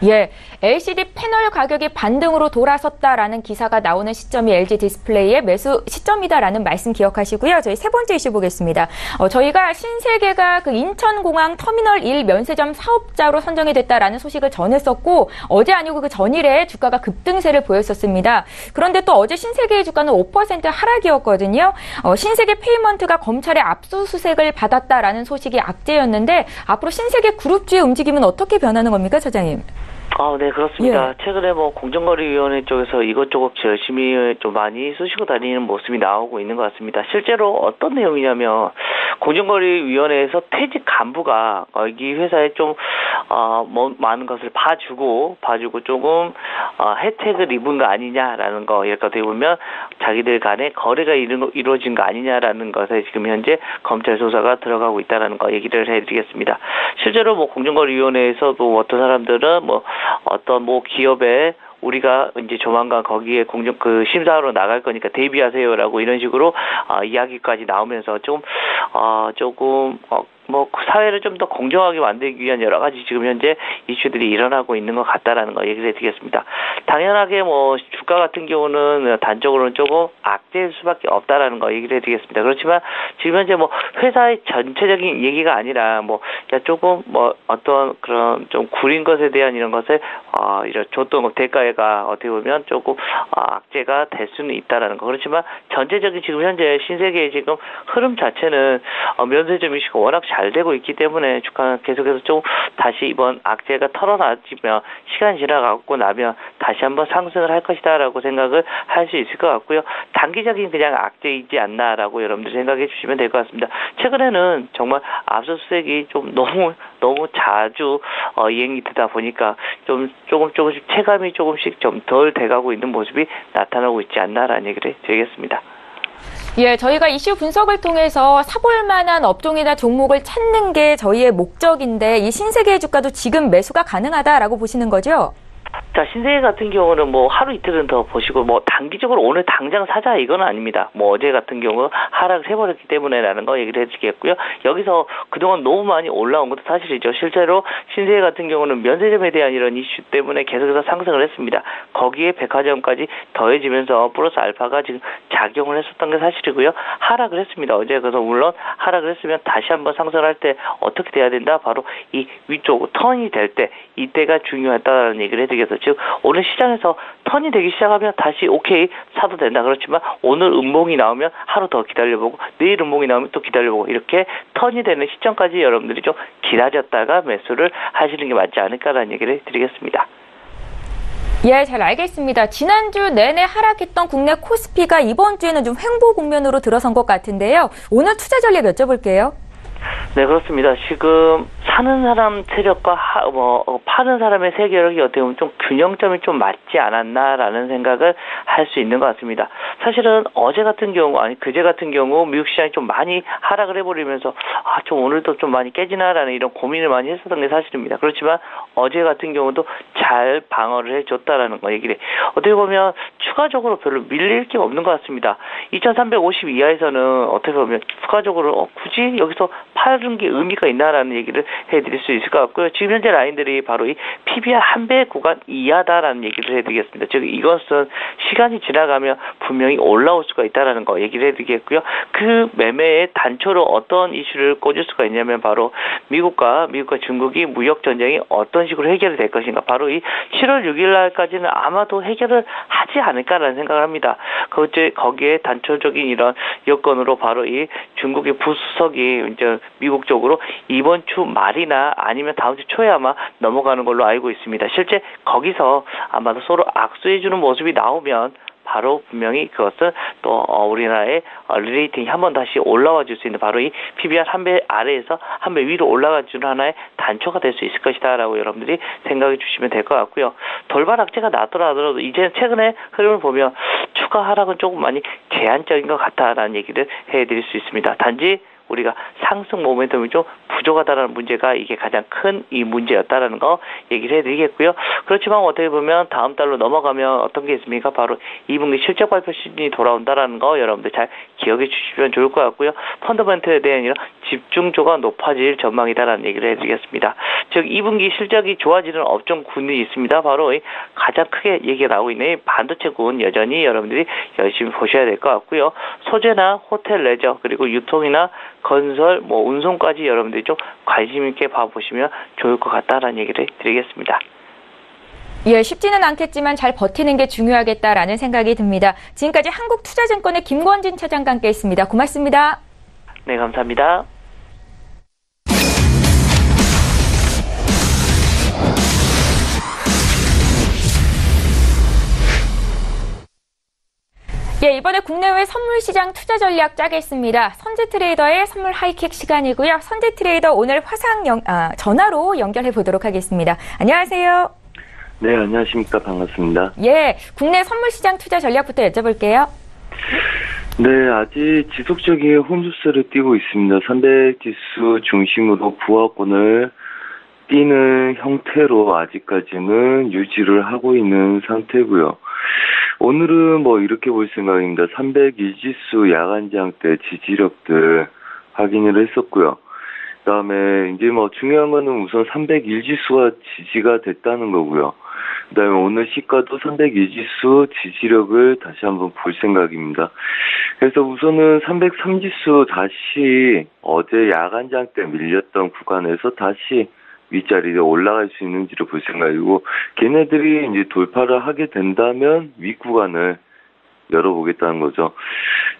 예, LCD 패널 가격이 반등으로 돌아섰다라는 기사가 나오는 시점이 LG 디스플레이의 매수 시점이다라는 말씀 기억하시고요. 저희 세 번째 이슈 보겠습니다. 저희가 신세계가 그 인천공항 터미널 1 면세점 사업자로 선정이 됐다라는 소식을 전했었고 어제 아니고 그 전일에 주가가 급등세를 보였었습니다. 그런데 또 어제 신세계의 주가는 5% 하락이었거든요. 신세계 페이먼트가 검찰의 압수수색을 받았다라는 소식이 악재였는데 앞으로 신세계 그룹주의 움직임은 어떻게 변하는 겁니까, 차장님? 네, 그렇습니다. 예. 최근에 공정거래위원회 쪽에서 이것저것 열심히 좀 많이 쓰시고 다니는 모습이 나오고 있는 것 같습니다. 실제로 어떤 내용이냐면, 공정거래위원회에서 퇴직 간부가 이 회사에 좀, 많은 것을 봐주고 조금, 혜택을 입은 거 아니냐라는 거, 이렇게 어떻게 보면 자기들 간에 거래가 이루어진 거 아니냐라는 것에 지금 현재 검찰 조사가 들어가고 있다는 거 얘기를 해드리겠습니다. 실제로 공정거래위원회에서도 어떤 사람들은 어떤 기업에 우리가 이제 조만간 거기에 심사하러 나갈 거니까 대비하세요라고 이런 식으로 이야기까지 나오면서 조금 사회를 좀 더 공정하게 만들기 위한 여러 가지 지금 현재 이슈들이 일어나고 있는 것 같다라는 거 얘기를 해드리겠습니다. 당연하게 주가 같은 경우는 단적으로는 조금 악재일 수밖에 없다라는 거 얘기를 해드리겠습니다. 그렇지만 지금 현재 회사의 전체적인 얘기가 아니라 조금 어떤 그런 좀 구린 것에 대한 이런 것을 이런 줬던 대가가 어떻게 보면 조금 악재가 될 수는 있다라는 거. 그렇지만 전체적인 지금 현재 신세계의 지금 흐름 자체는 면세점 이슈가 워낙 잘 되고 있기 때문에 주가는 계속해서 좀 다시 이번 악재가 털어놔지면 시간이 지나가고 나면 다시 한번 상승을 할 것이다라고 생각을 할 수 있을 것 같고요. 단기적인 그냥 악재이지 않나라고 여러분들 생각해 주시면 될 것 같습니다. 최근에는 정말 압수수색이 좀 너무 자주 이행이 되다 보니까 조금씩 체감이 조금씩 좀 덜 돼가고 있는 모습이 나타나고 있지 않나라는 얘기를 드리겠습니다. 예, 저희가 이슈 분석을 통해서 사볼 만한 업종이나 종목을 찾는 게 저희의 목적인데 이 신세계의 주가도 지금 매수가 가능하다라고 보시는 거죠? 자, 신세계 같은 경우는 뭐 하루 이틀은 더 보시고 뭐 단기적으로 오늘 당장 사자 이건 아닙니다. 뭐 어제 같은 경우 하락을 해버렸기 때문에라는 거 얘기를 해드리겠고요. 여기서 그동안 너무 많이 올라온 것도 사실이죠. 실제로 신세계 같은 경우는 면세점에 대한 이런 이슈 때문에 계속해서 상승을 했습니다. 거기에 백화점까지 더해지면서 플러스 알파가 지금 작용을 했었던 게 사실이고요. 하락을 했습니다. 어제 그래서 물론 하락을 했으면 다시 한번 상승을 할 때 어떻게 돼야 된다? 바로 이 위쪽 턴이 될 때 이때가 중요하다는 얘기를 해드리겠어요. 즉 오늘 시장에서 턴이 되기 시작하면 다시 오케이 사도 된다. 그렇지만 오늘 음봉이 나오면 하루 더 기다려보고 내일 음봉이 나오면 또 기다려보고 이렇게 턴이 되는 시점까지 여러분들이 좀 기다렸다가 매수를 하시는 게 맞지 않을까라는 얘기를 드리겠습니다. 예, 잘 알겠습니다. 지난주 내내 하락했던 국내 코스피가 이번 주에는 좀 횡보 국면으로 들어선 것 같은데요. 오늘 투자 전략 여쭤볼게요. 네, 그렇습니다. 지금 사는 사람 세력과 파는 사람의 세력이 어떻게 보면 좀 균형점이 좀 맞지 않았나라는 생각을 할 수 있는 것 같습니다. 사실은 어제 같은 경우, 아니 그제 같은 경우 미국 시장이 좀 많이 하락을 해버리면서 좀 오늘도 좀 많이 깨지나라는 이런 고민을 많이 했었던 게 사실입니다. 그렇지만 어제 같은 경우도 잘 방어를 해줬다라는 거 얘기를 어떻게 보면 추가적으로 별로 밀릴 게 없는 것 같습니다. 2350 이하에서는 어떻게 보면 추가적으로 굳이 여기서 파는 게 의미가 있나라는 얘기를 해드릴 수 있을 것 같고요. 지금 현재 라인들이 바로 이 PBR 한 배 구간 이하다라는 얘기를 해드리겠습니다. 즉 이것은 시간이 지나가면 분명히 올라올 수가 있다라는 거 얘기를 해드리겠고요. 그 매매의 단초로 어떤 이슈를 꽂을 수가 있냐면 바로 미국과 중국이 무역 전쟁이 어떤 식으로 해결이 될 것인가. 바로 이 7월 6일 날까지는 아마도 해결을 하지 않을까라는 생각을 합니다. 거기에 단초적인 이런 여건으로 바로 이 중국의 부수석이 이제 미국 쪽으로 이번 주 말이나 아니면 다음 주 초에 아마 넘어가는 걸로 알고 있습니다. 실제 거기서 아마도 서로 악수해주는 모습이 나오면 바로 분명히 그것은 또 우리나라의 리레이팅이 한 번 다시 올라와 줄 수 있는 바로 이 PBR 한 배 아래에서 한 배 위로 올라가 주는 하나의 단초가 될 수 있을 것이다 라고 여러분들이 생각해 주시면 될 것 같고요. 돌발 악재가 나더라도 이제 최근에 흐름을 보면 추가 하락은 조금 많이 제한적인 것 같다라는 얘기를 해드릴 수 있습니다. 단지 우리가 상승 모멘텀이 좀 부족하다는 문제가 이게 가장 큰 이 문제였다라는 거 얘기를 해드리겠고요. 그렇지만 어떻게 보면 다음 달로 넘어가면 어떤 게 있습니까? 바로 2분기 실적 발표 시즌이 돌아온다라는 거 여러분들 잘 기억해 주시면 좋을 것 같고요. 펀더멘트에 대한 이런 집중도가 높아질 전망이다라는 얘기를 해드리겠습니다. 즉 2분기 실적이 좋아지는 업종군이 있습니다. 바로 가장 크게 얘기가 나오고 있는 반도체군 여전히 여러분들이 열심히 보셔야 될 것 같고요. 소재나 호텔 레저 그리고 유통이나 건설, 운송까지 여러분들이 좀 관심 있게 봐보시면 좋을 것 같다라는 얘기를 드리겠습니다. 예, 쉽지는 않겠지만 잘 버티는 게 중요하겠다라는 생각이 듭니다. 지금까지 한국투자증권의 김권진 차장과 함께했습니다. 고맙습니다. 네, 감사합니다. 예, 이번에 국내외 선물시장 투자 전략 짜겠습니다. 선지트레이더의 선물 하이킥 시간이고요. 선지트레이더 오늘 전화로 연결해 보도록 하겠습니다. 안녕하세요. 네, 안녕하십니까. 반갑습니다. 예, 국내 선물시장 투자 전략부터 여쭤볼게요. 네, 아직 지속적인 홈주스를 띄고 있습니다. 300지수 중심으로 부하권을 띄는 형태로 아직까지는 유지를 하고 있는 상태고요. 오늘은 이렇게 볼 생각입니다. 301지수 야간장 때 지지력들 확인을 했었고요. 그다음에 이제 중요한 거는 우선 301지수가 지지가 됐다는 거고요. 그다음에 오늘 시가도 301지수 지지력을 다시 한번 볼 생각입니다. 그래서 우선은 303지수 다시 어제 야간장 때 밀렸던 구간에서 다시 윗자리에 올라갈 수 있는지를 볼 생각이고, 걔네들이 이제 돌파를 하게 된다면 윗구간을 열어보겠다는 거죠.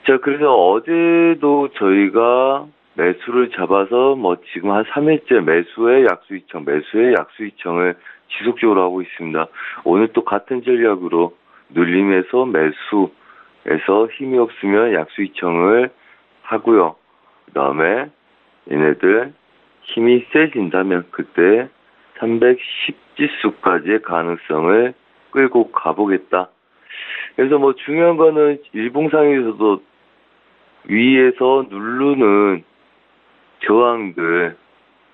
자, 그래서 어제도 저희가 매수를 잡아서 지금 한 3일째 매수의 약수이청을 지속적으로 하고 있습니다. 오늘 또 같은 전략으로 눌림에서 매수에서 힘이 없으면 약수이청을 하고요. 그 다음에 얘네들 힘이 세진다면 그때 310지수까지의 가능성을 끌고 가보겠다. 그래서 중요한 거는 일봉상에서도 위에서 누르는 저항들,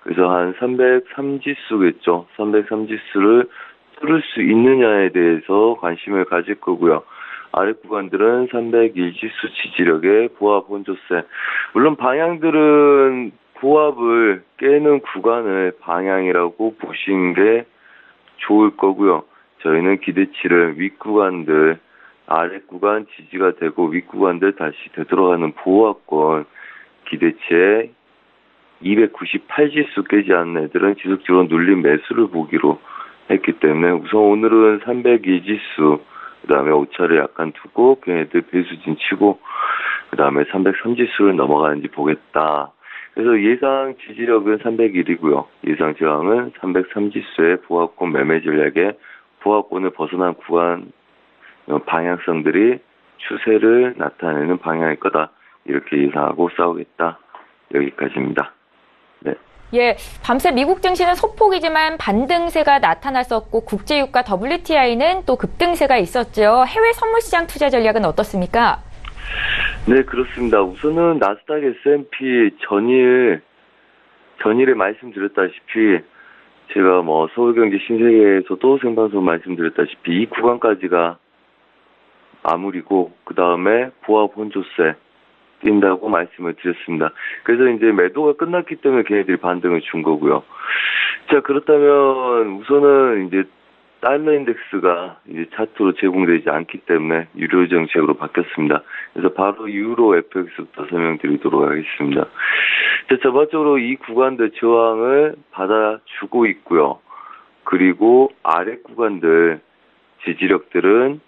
그래서 한 303지수겠죠. 303지수를 뚫을 수 있느냐에 대해서 관심을 가질 거고요. 아래 구간들은 301지수 지지력의 보합 혼조세. 물론 방향들은 보합을 깨는 구간을 방향이라고 보시는 게 좋을 거고요. 저희는 기대치를 윗구간들, 아래 구간 지지가 되고 윗구간들 다시 되돌아가는 보합권 기대치에 298지수 깨지 않는 애들은 지속적으로 눌린 매수를 보기로 했기 때문에 우선 오늘은 302지수 그 다음에 오차를 약간 두고 걔네들 배수진 치고 그 다음에 303지수를 넘어가는지 보겠다. 그래서 예상 지지력은 301이고요. 예상 저항은 303지수의 보합권 매매 전략에 보합권을 벗어난 구간 방향성들이 추세를 나타내는 방향일 거다. 이렇게 예상하고 싸우겠다. 여기까지입니다. 네. 예, 밤새 미국 증시는 소폭이지만 반등세가 나타났었고 국제유가 WTI는 또 급등세가 있었죠. 해외 선물시장 투자 전략은 어떻습니까? 네, 그렇습니다. 우선은 나스닥 S&P 전일에 말씀드렸다시피 제가 서울경제 신세계에서도 생방송 말씀드렸다시피 이 구간까지가 마무리고 그 다음에 보합 혼조세 뛴다고 말씀을 드렸습니다. 그래서 이제 매도가 끝났기 때문에 걔네들이 반등을 준 거고요. 자, 그렇다면 우선은 이제 달러 인덱스가 이제 차트로 제공되지 않기 때문에 유료 정책으로 바뀌었습니다. 그래서 바로 유로 FX부터 설명드리도록 하겠습니다. 자, 전반적으로 이 구간들 저항을 받아주고 있고요. 그리고 아래 구간들 지지력들은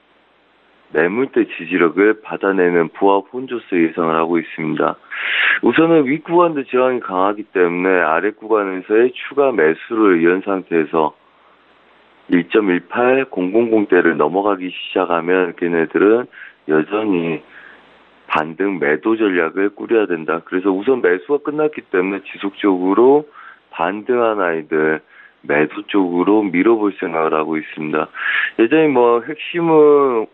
매물대 지지력을 받아내는 보합 혼조세 예상을 하고 있습니다. 우선은 윗구간도 저항이 강하기 때문에 아래 구간에서의 추가 매수를 이은 상태에서 1.18000대를 넘어가기 시작하면 걔네들은 여전히 반등 매도 전략을 꾸려야 된다. 그래서 우선 매수가 끝났기 때문에 지속적으로 반등한 아이들 매도 쪽으로 밀어볼 생각을 하고 있습니다. 여전히 핵심은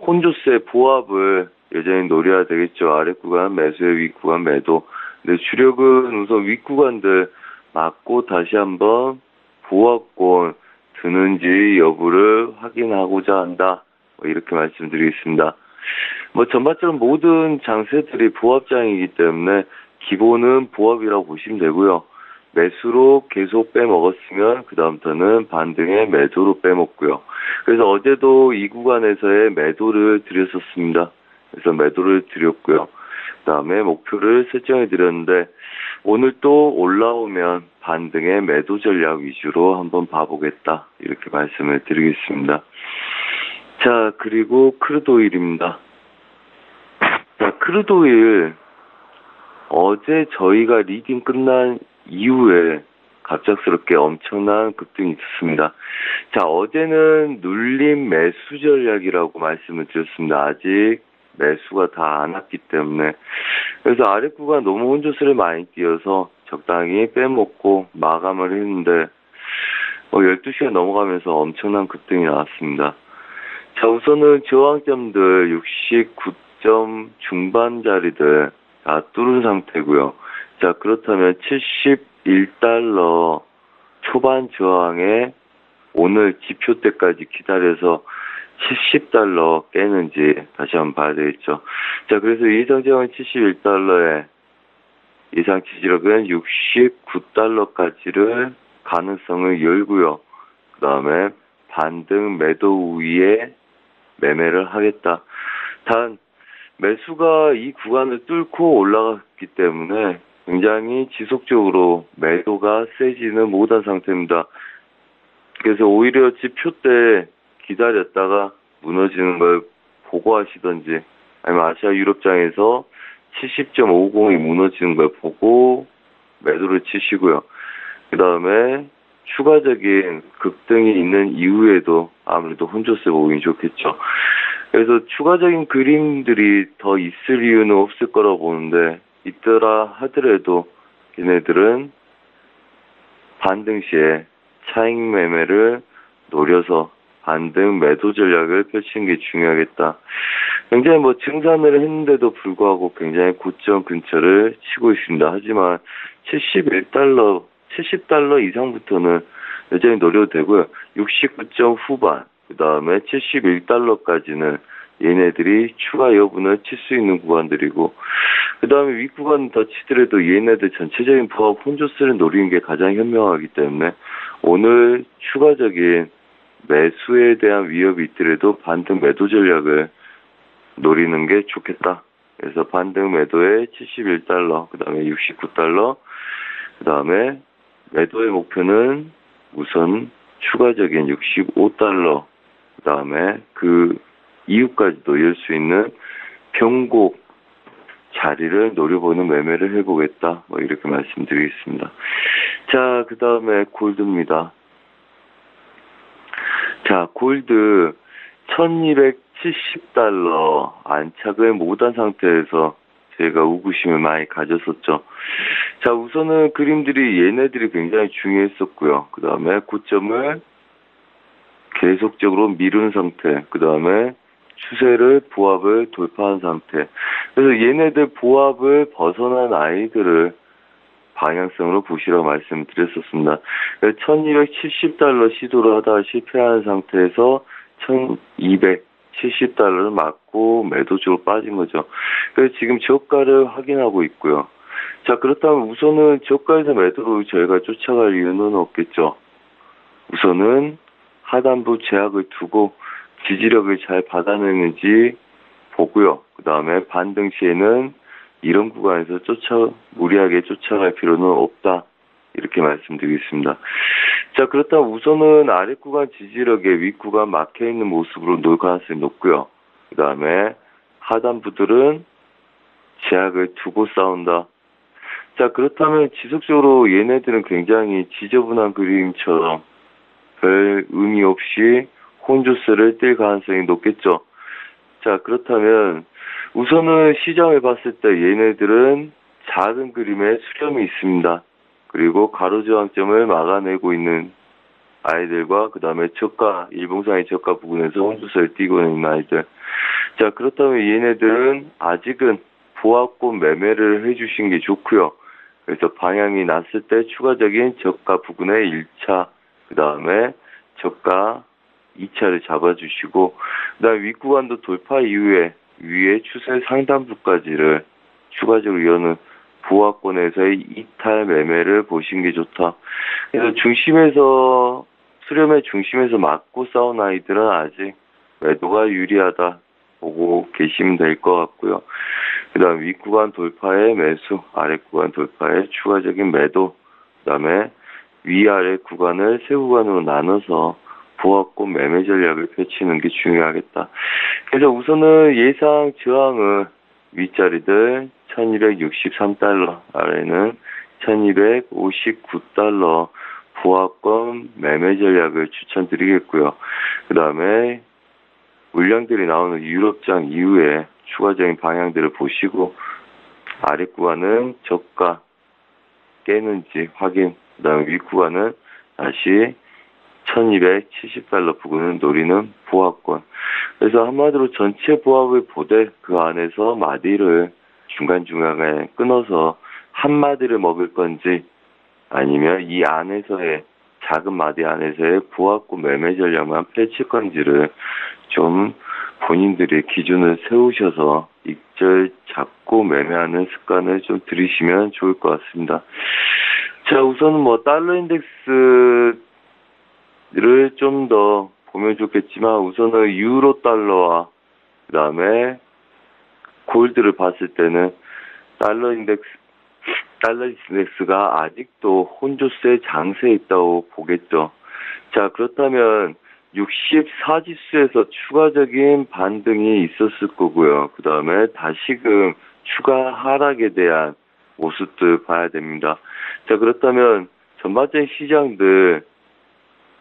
혼조세 보합을 여전히 노려야 되겠죠. 아래 구간 매수에 윗 구간 매도. 근데 주력은 우선 윗 구간들 맞고 다시 한번 보합권 드는지 여부를 확인하고자 한다. 이렇게 말씀드리겠습니다. 전반적으로 모든 장세들이 보합장이기 때문에 기본은 보합이라고 보시면 되고요. 매수로 계속 빼먹었으면 그 다음부터는 반등의 매도로 빼먹고요. 그래서 어제도 이 구간에서의 매도를 드렸었습니다. 그래서 매도를 드렸고요. 그 다음에 목표를 설정해 드렸는데 오늘 또 올라오면 반등의 매도 전략 위주로 한번 봐보겠다. 이렇게 말씀을 드리겠습니다. 자, 그리고 크루드오일입니다. 자, 크루드오일 어제 저희가 리딩 끝난 이후에 갑작스럽게 엄청난 급등이 있었습니다. 자, 어제는 눌림 매수 전략이라고 말씀을 드렸습니다. 아직 매수가 다 안 왔기 때문에. 그래서 아래 구간 너무 혼조세를 많이 띄어서 적당히 빼먹고 마감을 했는데 12시간 넘어가면서 엄청난 급등이 나왔습니다. 자, 우선은 저항점들 69점 중반 자리들 다 뚫은 상태고요. 자, 그렇다면 71달러 초반 저항에 오늘 지표 때까지 기다려서 70달러 깨는지 다시 한번 봐야 되겠죠. 자, 그래서 예상 저항은 71달러에 예상 지지력은 69달러까지를 가능성을 열고요. 그 다음에 반등 매도 우위에 매매를 하겠다. 단 매수가 이 구간을 뚫고 올라갔기 때문에 굉장히 지속적으로 매도가 세지는 못한 상태입니다. 그래서 오히려 지표 때 기다렸다가 무너지는 걸 보고하시던지 아니면 아시아 유럽장에서 70.50이 무너지는 걸 보고 매도를 치시고요. 그 다음에 추가적인 급등이 있는 이후에도 아무래도 혼조세 보기 좋겠죠. 그래서 추가적인 그림들이 더 있을 이유는 없을 거라고 보는데 있더라 하더라도 얘네들은 반등 시에 차익 매매를 노려서 반등 매도 전략을 펼치는 게 중요하겠다. 굉장히 증산을 했는데도 불구하고 굉장히 고점 근처를 치고 있습니다. 하지만 70달러 이상부터는 여전히 노려도 되고요. 69점 후반, 그 다음에 71달러까지는 얘네들이 추가 여부는 칠 수 있는 구간들이고, 그 다음에 윗구간 더 치더라도 얘네들 전체적인 부합 혼조세를 노리는 게 가장 현명하기 때문에 오늘 추가적인 매수에 대한 위협이 있더라도 반등 매도 전략을 노리는 게 좋겠다. 그래서 반등 매도에 71달러, 그 다음에 69달러, 그 다음에 매도의 목표는 우선 추가적인 65달러, 그 다음에 그 이후까지도 열 수 있는 변곡 자리를 노려보는 매매를 해보겠다. 뭐 이렇게 말씀드리겠습니다. 자, 그 다음에 골드입니다. 자, 골드 1270달러 안착을 못한 상태에서 제가 우구심을 많이 가졌었죠. 자, 우선은 그림들이 얘네들이 굉장히 중요했었고요. 그 다음에 고점을 계속적으로 미룬 상태, 그 다음에 추세를 보합을 돌파한 상태. 그래서 얘네들 보합을 벗어난 아이들을 방향성으로 보시라고 말씀드렸었습니다. 1270달러 시도를 하다가 실패한 상태에서 1270달러를 맞고 매도 쪽으로 빠진 거죠. 그래서 지금 저가를 확인하고 있고요. 자, 그렇다면 우선은 저가에서 매도로 저희가 쫓아갈 이유는 없겠죠. 우선은 하단부 제약을 두고 지지력을 잘 받아내는지 보고요. 그 다음에 반등 시에는 이런 구간에서 무리하게 쫓아갈 필요는 없다. 이렇게 말씀드리겠습니다. 자, 그렇다면 우선은 아래 구간 지지력에 윗 구간 막혀있는 모습으로 놓을 가능성이 높고요. 그 다음에 하단부들은 제약을 두고 싸운다. 자, 그렇다면 지속적으로 얘네들은 굉장히 지저분한 그림처럼 별 의미 없이 혼조세를 띨 가능성이 높겠죠. 자, 그렇다면 우선은 시장을 봤을 때 얘네들은 작은 그림에 수렴이 있습니다. 그리고 가로저항점을 막아내고 있는 아이들과 그 다음에 저가, 일봉상의 저가 부근에서 혼조세를 띄고 있는 아이들. 자, 그렇다면 얘네들은 아직은 보합권 매매를 해주신 게 좋고요. 그래서 방향이 났을 때 추가적인 저가 부근의 1차, 그 다음에 저가 2차를 잡아주시고, 그 다음에 윗구간도 돌파 이후에 위에 추세 상단부까지를 추가적으로 여는 보합권에서의 이탈 매매를 보신 게 좋다. 그래서 수렴의 중심에서 맞고 싸운 아이들은 아직 매도가 유리하다 보고 계시면 될 것 같고요. 그 다음 윗구간 돌파의 매수, 아랫구간 돌파의 추가적인 매도, 그 다음에 위아래 구간을 세 구간으로 나눠서 보합권 매매 전략을 펼치는 게 중요하겠다. 그래서 우선은 예상 저항은 윗자리들 1263달러, 아래는 1259달러 보합권 매매 전략을 추천드리겠고요. 그 다음에 물량들이 나오는 유럽장 이후에 추가적인 방향들을 보시고 아랫구간은 저가 깨는지 확인, 그 다음에 윗구간은 다시 1270달러 부근을 노리는 보합권. 그래서 한마디로 전체 보합을 보되 그 안에서 마디를 중간중간에 끊어서 한 마디를 먹을 건지 아니면 이 안에서의 작은 마디 안에서의 보합권 매매 전략만 펼칠 건지를 좀 본인들의 기준을 세우셔서 익절 잡고 매매하는 습관을 좀 들이시면 좋을 것 같습니다. 자, 우선은 달러 인덱스를 좀 더 보면 좋겠지만 우선은 유로 달러와 그 다음에 골드를 봤을 때는 달러 인덱스가 아직도 혼조세 장세에 있다고 보겠죠. 자, 그렇다면 64지수에서 추가적인 반등이 있었을 거고요. 그 다음에 다시금 추가 하락에 대한 모습들 봐야 됩니다. 자, 그렇다면 전반적인 시장들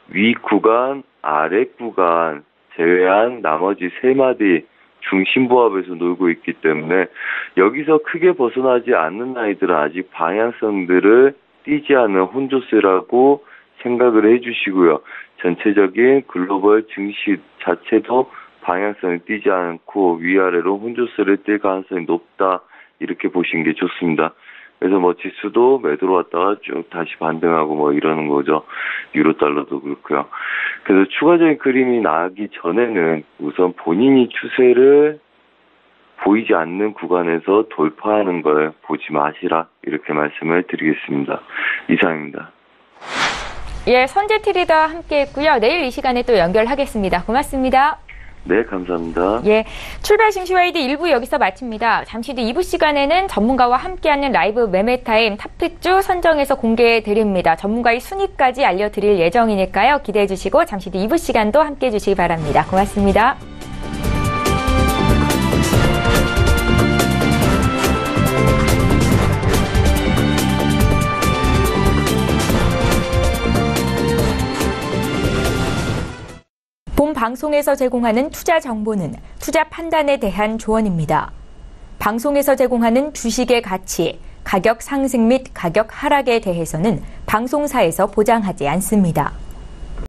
위 구간, 아래 구간 제외한 나머지 세 마디 중심보합에서 놀고 있기 때문에 여기서 크게 벗어나지 않는 아이들은 아직 방향성들을 띄지 않은 혼조세라고 생각을 해주시고요. 전체적인 글로벌 증시 자체도 방향성을 띄지 않고 위아래로 혼조세를 띨 가능성이 높다. 이렇게 보시는 게 좋습니다. 그래서 뭐 지수도 매도로 왔다가 쭉 다시 반등하고 뭐 이러는 거죠. 유로 달러도 그렇고요. 그래서 추가적인 그림이 나기 전에는 우선 본인이 추세를 보이지 않는 구간에서 돌파하는 걸 보지 마시라, 이렇게 말씀을 드리겠습니다. 이상입니다. 예, 선재 트레이더와 함께했고요. 내일 이 시간에 또 연결하겠습니다. 고맙습니다. 네, 감사합니다. 예, 출발 신시와이드 1부 여기서 마칩니다. 잠시 후 2부 시간에는 전문가와 함께하는 라이브 매매타임 탑픽주 선정해서 공개해 드립니다. 전문가의 순위까지 알려드릴 예정이니까요. 기대해 주시고 잠시 후 2부 시간도 함께해 주시기 바랍니다. 고맙습니다. 본 방송에서 제공하는 투자 정보는 투자 판단에 대한 조언입니다. 방송에서 제공하는 주식의 가치, 가격 상승 및 가격 하락에 대해서는 방송사에서 보장하지 않습니다.